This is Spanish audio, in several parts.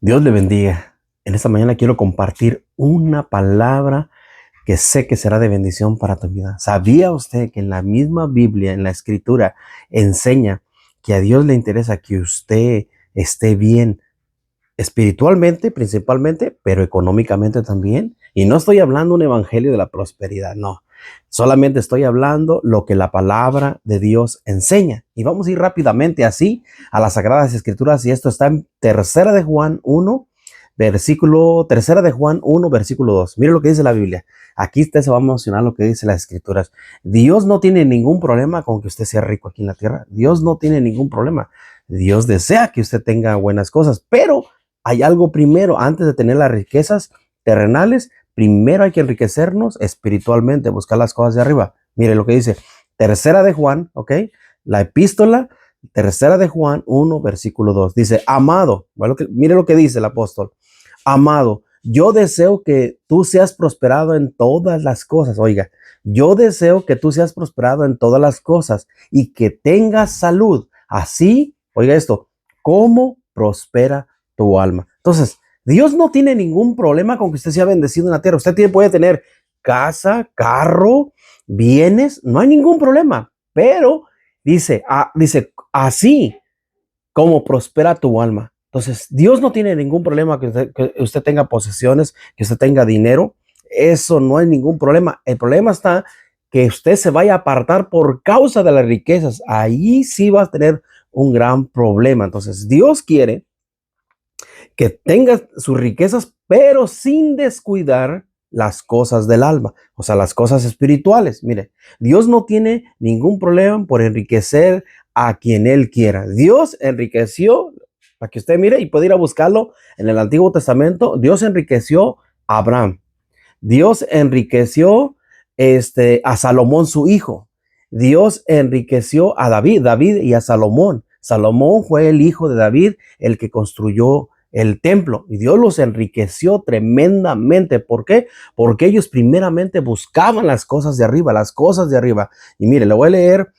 Dios le bendiga. En esta mañana quiero compartir una palabra que sé que será de bendición para tu vida. ¿Sabía usted que en la misma Biblia, en la Escritura, enseña que a Dios le interesa que usted esté bien espiritualmente principalmente, pero económicamente también? Y no estoy hablando un evangelio de la prosperidad, no. Solamente estoy hablando lo que la palabra de Dios enseña. Y vamos a ir rápidamente así a las Sagradas Escrituras. Y esto está en Tercera de Juan 1, versículo 2. Mire lo que dice la Biblia. Aquí usted se va a emocionar lo que dice las Escrituras. Dios no tiene ningún problema con que usted sea rico aquí en la tierra. Dios no tiene ningún problema. Dios desea que usted tenga buenas cosas, pero hay algo primero, antes de tener las riquezas terrenales, primero hay que enriquecernos espiritualmente, buscar las cosas de arriba. Mire lo que dice, Tercera de Juan, ¿ok? La epístola, Tercera de Juan 1, versículo 2. Dice, amado, bueno, mire lo que dice el apóstol, amado, yo deseo que tú seas prosperado en todas las cosas. Oiga, yo deseo que tú seas prosperado en todas las cosas y que tengas salud. Así, oiga esto, como prospera tu alma. Entonces, Dios no tiene ningún problema con que usted sea bendecido en la tierra. Puede tener casa, carro, bienes, no hay ningún problema. Pero dice, así como prospera tu alma. Entonces, Dios no tiene ningún problema que usted tenga posesiones, que usted tenga dinero. Eso no hay ningún problema. El problema está que usted se vaya a apartar por causa de las riquezas. Ahí sí va a tener un gran problema. Entonces, Dios quiere que tenga sus riquezas, pero sin descuidar las cosas del alma, o sea, las cosas espirituales. Mire, Dios no tiene ningún problema por enriquecer a quien Él quiera. Dios enriqueció, para que usted mire y puede ir a buscarlo en el Antiguo Testamento, Dios enriqueció a Abraham. Dios enriqueció a Salomón, su hijo. Dios enriqueció a David y a Salomón. Salomón fue el hijo de David, el que construyó el templo, y Dios los enriqueció tremendamente. ¿Por qué? Porque ellos primeramente buscaban las cosas de arriba, las cosas de arriba. Y mire, le voy a leer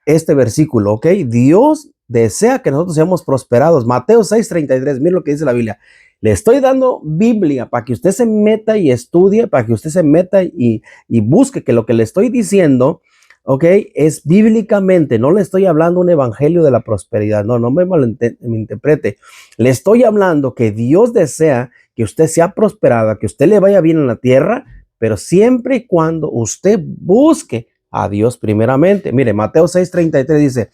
este versículo, ¿ok? Dios desea que nosotros seamos prosperados. Mateo 6:33, mire lo que dice la Biblia. Le estoy dando Biblia para que usted se meta y estudie, para que usted se meta y busque que lo que le estoy diciendo, ¿ok? Es bíblicamente. No le estoy hablando un evangelio de la prosperidad. No me malinterprete. Le estoy hablando que Dios desea que usted sea prosperada, que usted le vaya bien en la tierra, pero siempre y cuando usted busque a Dios primeramente. Mire, Mateo 6:33 dice,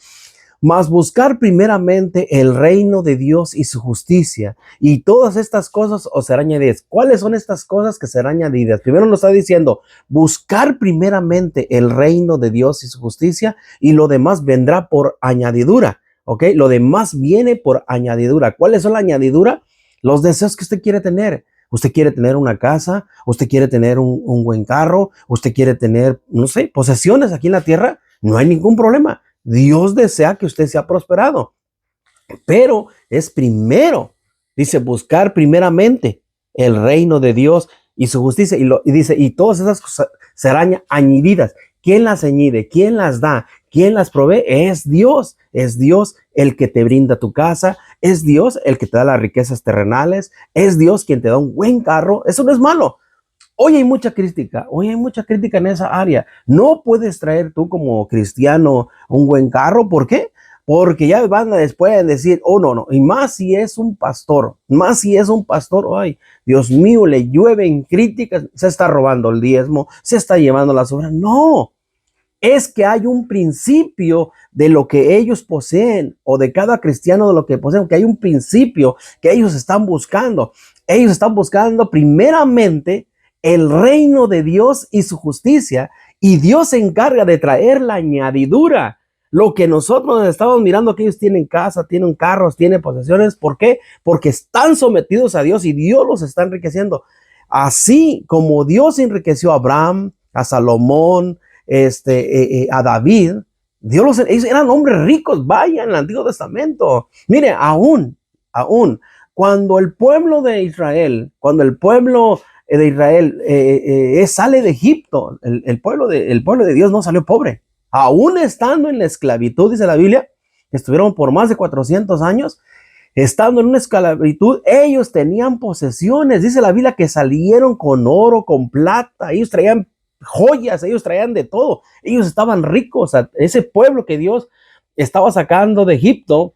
mas buscar primeramente el reino de Dios y su justicia, y todas estas cosas os serán añadidas. ¿Cuáles son estas cosas que serán añadidas? Primero nos está diciendo, buscar primeramente el reino de Dios y su justicia, y lo demás vendrá por añadidura. ¿Ok? Lo demás viene por añadidura. ¿Cuáles son la añadidura? Los deseos que usted quiere tener. Usted quiere tener una casa, usted quiere tener un buen carro, usted quiere tener, no sé, posesiones aquí en la tierra. No hay ningún problema. Dios desea que usted sea prosperado, pero es primero, dice, buscar primeramente el reino de Dios y su justicia. Y dice, y todas esas cosas serán añadidas. ¿Quién las añade? ¿Quién las da? ¿Quién las provee? Es Dios. Es Dios el que te brinda tu casa. Es Dios el que te da las riquezas terrenales. Es Dios quien te da un buen carro. Eso no es malo. Hoy hay mucha crítica en esa área. No puedes traer tú como cristiano un buen carro. ¿Por qué? Porque ya van a después decir, oh, no, no. Y más si es un pastor, ay, Dios mío, le llueven críticas, se está robando el diezmo, se está llevando las obras. No, es que hay un principio de lo que ellos poseen, o de cada cristiano de lo que poseen, que hay un principio que ellos están buscando. Ellos están buscando primeramente el reino de Dios y su justicia, y Dios se encarga de traer la añadidura. Lo que nosotros estamos mirando, que ellos tienen casa, tienen carros, tienen posesiones. ¿Por qué? Porque están sometidos a Dios y Dios los está enriqueciendo. Así como Dios enriqueció a Abraham, a Salomón, a David. Ellos eran hombres ricos, vaya, en el Antiguo Testamento. Mire, aún, cuando el pueblo de Israel, sale de Egipto, el pueblo de Dios no salió pobre. Aún estando en la esclavitud, dice la Biblia, que estuvieron por más de 400 años, Estando en una esclavitud, ellos tenían posesiones. Dice la Biblia que salieron con oro, con plata. Ellos traían joyas, ellos traían de todo. Ellos estaban ricos. Ese pueblo que Dios estaba sacando de Egipto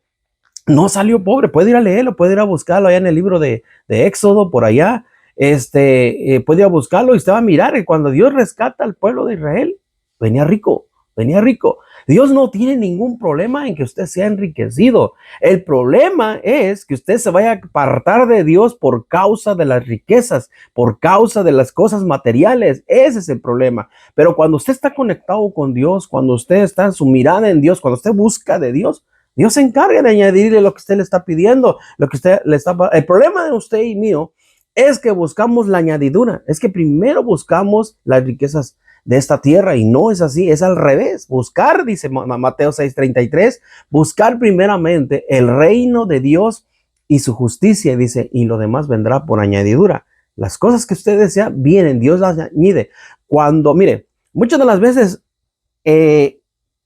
no salió pobre. Puede ir a leerlo, puede ir a buscarlo allá en el libro de Éxodo, por allá. Puede ir a buscarlo y usted va a mirar que cuando Dios rescata al pueblo de Israel, venía rico, venía rico. Dios no tiene ningún problema en que usted sea enriquecido. El problema es que usted se vaya a apartar de Dios por causa de las riquezas, por causa de las cosas materiales. Ese es el problema. Pero cuando usted está conectado con Dios, cuando usted está en su mirada en Dios, cuando usted busca de Dios, Dios se encarga de añadirle lo que usted le está pidiendo, lo que usted le está. El problema de usted y mío es que buscamos la añadidura. Es que primero buscamos las riquezas de esta tierra y no es así, es al revés. Buscar, dice Mateo 6:33, buscar primeramente el reino de Dios y su justicia, dice, y lo demás vendrá por añadidura. Las cosas que usted desea vienen, Dios las añade. Cuando, mire, muchas de las veces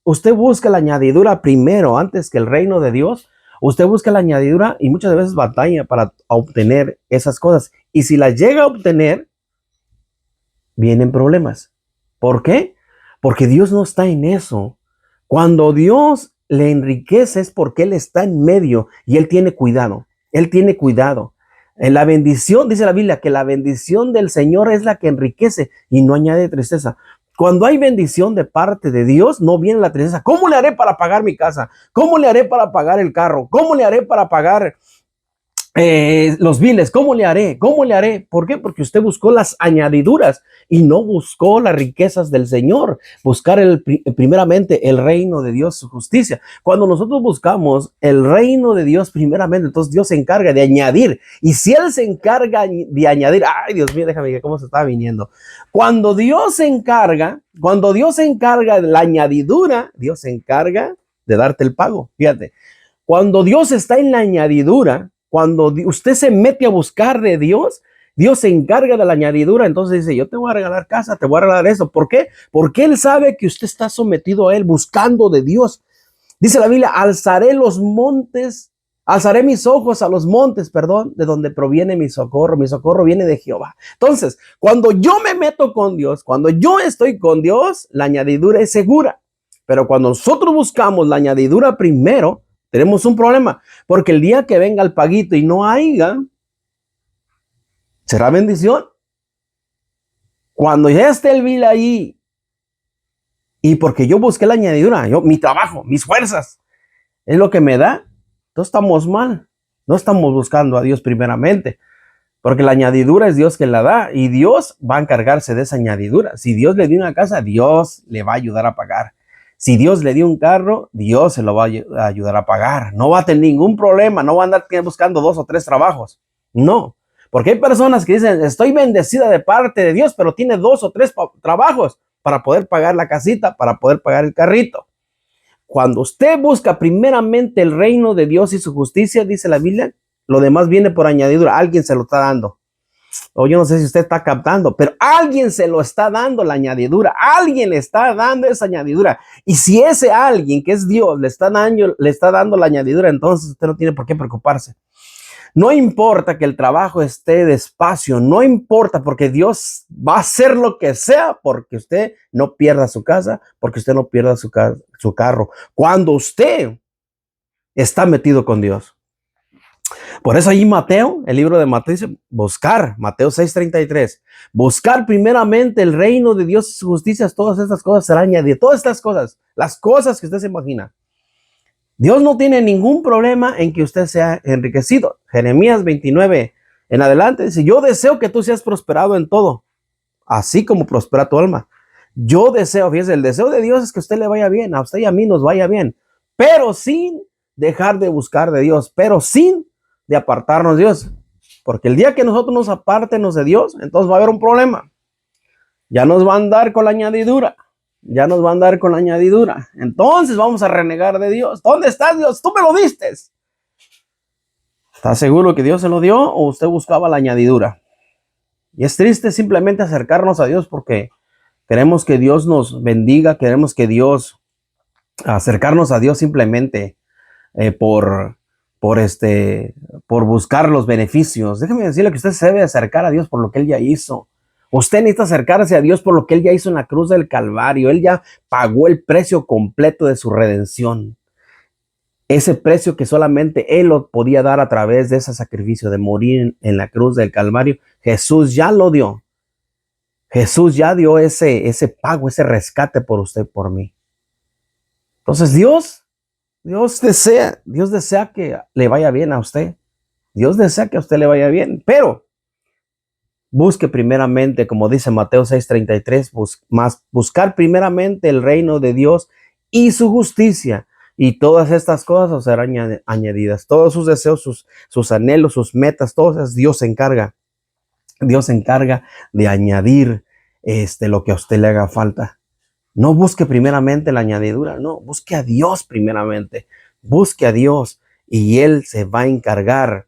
usted busca la añadidura primero antes que el reino de Dios. Usted busca la añadidura y muchas veces batalla para obtener esas cosas. Y si las llega a obtener, vienen problemas. ¿Por qué? Porque Dios no está en eso. Cuando Dios le enriquece es porque Él está en medio y Él tiene cuidado. Él tiene cuidado. En la bendición, dice la Biblia, que la bendición del Señor es la que enriquece y no añade tristeza. Cuando hay bendición de parte de Dios, no viene la tristeza. ¿Cómo le haré para pagar mi casa? ¿Cómo le haré para pagar el carro? ¿Cómo le haré para pagar los biles? ¿Cómo le haré? ¿Cómo le haré? ¿Por qué? Porque usted buscó las añadiduras y no buscó las riquezas del Señor. Buscar primeramente el reino de Dios, su justicia. Cuando nosotros buscamos el reino de Dios primeramente, entonces Dios se encarga de añadir. Y si Él se encarga de añadir, ay Dios mío, déjame ver cómo se está viniendo. Cuando Dios se encarga de la añadidura, Dios se encarga de darte el pago. Fíjate, cuando Dios está en la añadidura, cuando usted se mete a buscar de Dios, Dios se encarga de la añadidura. Entonces dice, yo te voy a regalar casa, te voy a regalar eso. ¿Por qué? Porque Él sabe que usted está sometido a Él, buscando de Dios. Dice la Biblia, alzaré mis ojos a los montes, de donde proviene mi socorro viene de Jehová. Entonces, cuando yo me meto con Dios, cuando yo estoy con Dios, la añadidura es segura. Pero cuando nosotros buscamos la añadidura primero, tenemos un problema, porque el día que venga el paguito y no haya, será bendición. Cuando ya esté el bill ahí, y porque yo busqué la añadidura, mi trabajo, mis fuerzas, es lo que me da, entonces estamos mal. No estamos buscando a Dios primeramente, porque la añadidura es Dios que la da, y Dios va a encargarse de esa añadidura. Si Dios le dio una casa, Dios le va a ayudar a pagar. Si Dios le dio un carro, Dios se lo va a ayudar a pagar. No va a tener ningún problema, no va a andar buscando 2 o 3 trabajos. No, porque hay personas que dicen, estoy bendecida de parte de Dios, pero tiene 2 o 3 trabajos para poder pagar la casita, para poder pagar el carrito. Cuando usted busca primeramente el reino de Dios y su justicia, dice la Biblia, lo demás viene por añadidura. Alguien se lo está dando. O yo no sé si usted está captando, pero alguien se lo está dando la añadidura. Alguien le está dando esa añadidura. Y si ese alguien, que es Dios, le está dando la añadidura, entonces usted no tiene por qué preocuparse. No importa que el trabajo esté despacio, no importa, porque Dios va a hacer lo que sea porque usted no pierda su casa, porque usted no pierda su carro. Cuando usted está metido con Dios. Por eso ahí Mateo, el libro de Mateo dice, Mateo 6:33, buscar primeramente el reino de Dios y su justicia, todas estas cosas serán añadidas. Todas estas cosas, las cosas que usted se imagina. Dios no tiene ningún problema en que usted sea enriquecido. Jeremías 29 en adelante dice, yo deseo que tú seas prosperado en todo, así como prospera tu alma. Yo deseo, fíjese, el deseo de Dios es que a usted le vaya bien, a usted y a mí nos vaya bien, pero sin dejar de buscar de Dios, pero sin de apartarnos de Dios. Porque el día que nosotros nos apartemos de Dios, entonces va a haber un problema. Ya nos va a andar con la añadidura. Entonces vamos a renegar de Dios. ¿Dónde estás, Dios? Tú me lo diste. ¿Está seguro que Dios se lo dio o usted buscaba la añadidura? Y es triste simplemente acercarnos a Dios porque queremos que Dios nos bendiga, queremos que acercarnos a Dios simplemente por por buscar los beneficios. Déjeme decirle que usted se debe acercar a Dios por lo que Él ya hizo. Usted necesita acercarse a Dios por lo que Él ya hizo en la cruz del Calvario. Él ya pagó el precio completo de su redención. Ese precio que solamente Él lo podía dar a través de ese sacrificio de morir en la cruz del Calvario. Jesús ya lo dio. Jesús ya dio ese pago, ese rescate por usted, por mí. Entonces Dios desea que le vaya bien a usted. Dios desea que a usted le vaya bien, pero busque primeramente, como dice Mateo 6:33, buscar primeramente el reino de Dios y su justicia, y todas estas cosas serán añadidas. Todos sus deseos, sus anhelos, sus metas, todas esas, Dios se encarga. Dios se encarga de añadir lo que a usted le haga falta. No busque primeramente la añadidura, no, busque a Dios primeramente. Busque a Dios y Él se va a encargar.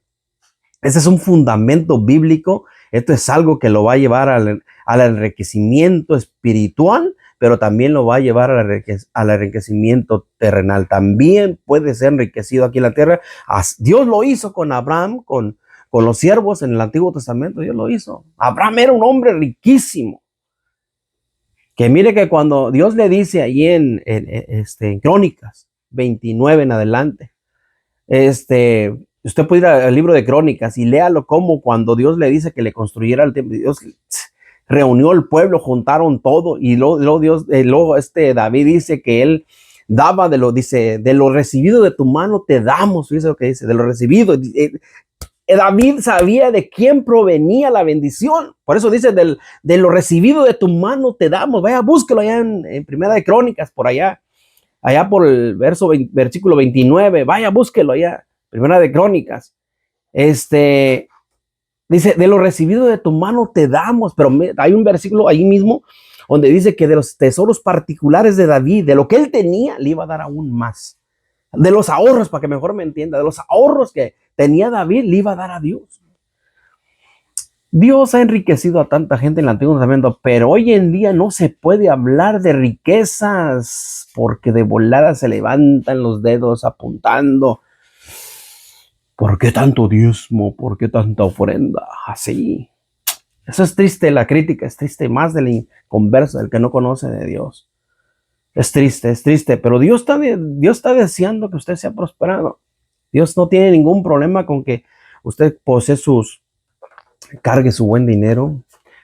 Ese es un fundamento bíblico. Esto es algo que lo va a llevar al enriquecimiento espiritual, pero también lo va a llevar al enriquecimiento terrenal. También puede ser enriquecido aquí en la tierra. Dios lo hizo con Abraham, con los siervos en el Antiguo Testamento. Dios lo hizo. Abraham era un hombre riquísimo. Que mire que cuando Dios le dice ahí en Crónicas 29 en adelante, usted puede ir al libro de Crónicas y léalo como cuando Dios le dice que le construyera el templo. Dios reunió el pueblo, juntaron todo y luego David dice que él daba de lo recibido de tu mano te damos. Fíjese lo que dice, de lo recibido. David sabía de quién provenía la bendición. Por eso dice, de lo recibido de tu mano te damos. Vaya, búsquelo allá en Primera de Crónicas, por allá por el versículo 29. Vaya, búsquelo allá. Primera de Crónicas. Dice, de lo recibido de tu mano te damos. Pero hay un versículo ahí mismo donde dice que de los tesoros particulares de David, de lo que él tenía, le iba a dar aún más. De los ahorros, para que mejor me entienda, de los ahorros que tenía David, le iba a dar a Dios. Dios ha enriquecido a tanta gente en el Antiguo Testamento, pero hoy en día no se puede hablar de riquezas porque de volada se levantan los dedos apuntando. ¿Por qué tanto diezmo? ¿Por qué tanta ofrenda? Así. Eso es triste, la crítica es triste, más del inconverso, del que no conoce de Dios. Es triste, pero Dios está deseando que usted sea prosperado. Dios no tiene ningún problema con que usted cargue su buen dinero,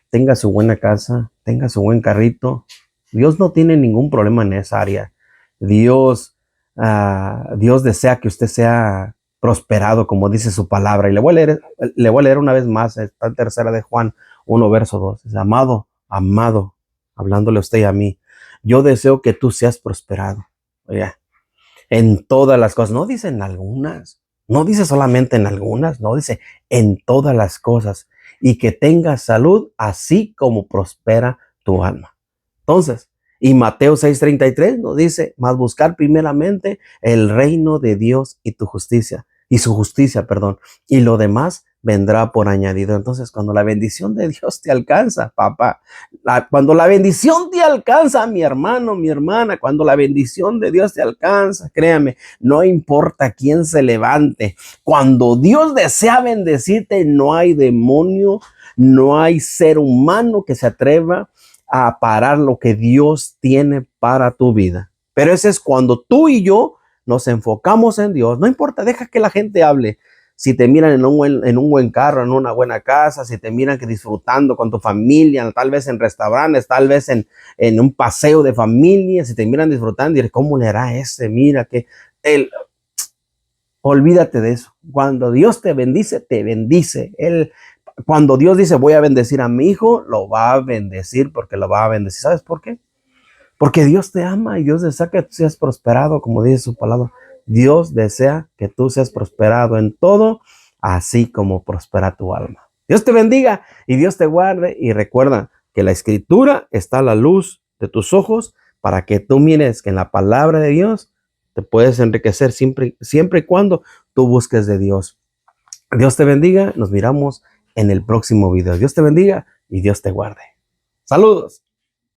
tenga su buena casa, tenga su buen carrito. Dios no tiene ningún problema en esa área. Dios desea que usted sea prosperado, como dice su palabra. Y le voy a leer una vez más, esta tercera de Juan 1, verso 2. Es, amado, hablándole a usted y a mí, yo deseo que tú seas prosperado. Oye, en todas las cosas. No dice en algunas, no dice solamente en algunas, no dice en todas las cosas. Y que tengas salud así como prospera tu alma. Entonces, y Mateo 6:33 nos dice, mas buscar primeramente el reino de Dios y su justicia, y lo demás vendrá por añadido. Entonces, cuando la bendición de Dios te alcanza, papá, cuando la bendición te alcanza, mi hermano, mi hermana, cuando la bendición de Dios te alcanza, créame, no importa quién se levante, cuando Dios desea bendecirte, no hay demonio, no hay ser humano que se atreva a parar lo que Dios tiene para tu vida. Pero ese es cuando tú y yo nos enfocamos en Dios. No importa, deja que la gente hable. Si te miran en un buen carro, en una buena casa, si te miran que disfrutando con tu familia, tal vez en restaurantes, tal vez en un paseo de familia, si te miran disfrutando, y ¿cómo le hará ese? Mira que él... Olvídate de eso. Cuando Dios te bendice, te bendice. Cuando Dios dice, voy a bendecir a mi hijo, lo va a bendecir porque lo va a bendecir. ¿Sabes por qué? Porque Dios te ama y Dios desea que tú seas prosperado, como dice su palabra. Dios desea que tú seas prosperado en todo, así como prospera tu alma. Dios te bendiga y Dios te guarde. Y recuerda que la Escritura está a la luz de tus ojos para que tú mires que en la palabra de Dios te puedes enriquecer siempre y cuando tú busques de Dios. Dios te bendiga. Nos miramos en el próximo video. Dios te bendiga y Dios te guarde. Saludos.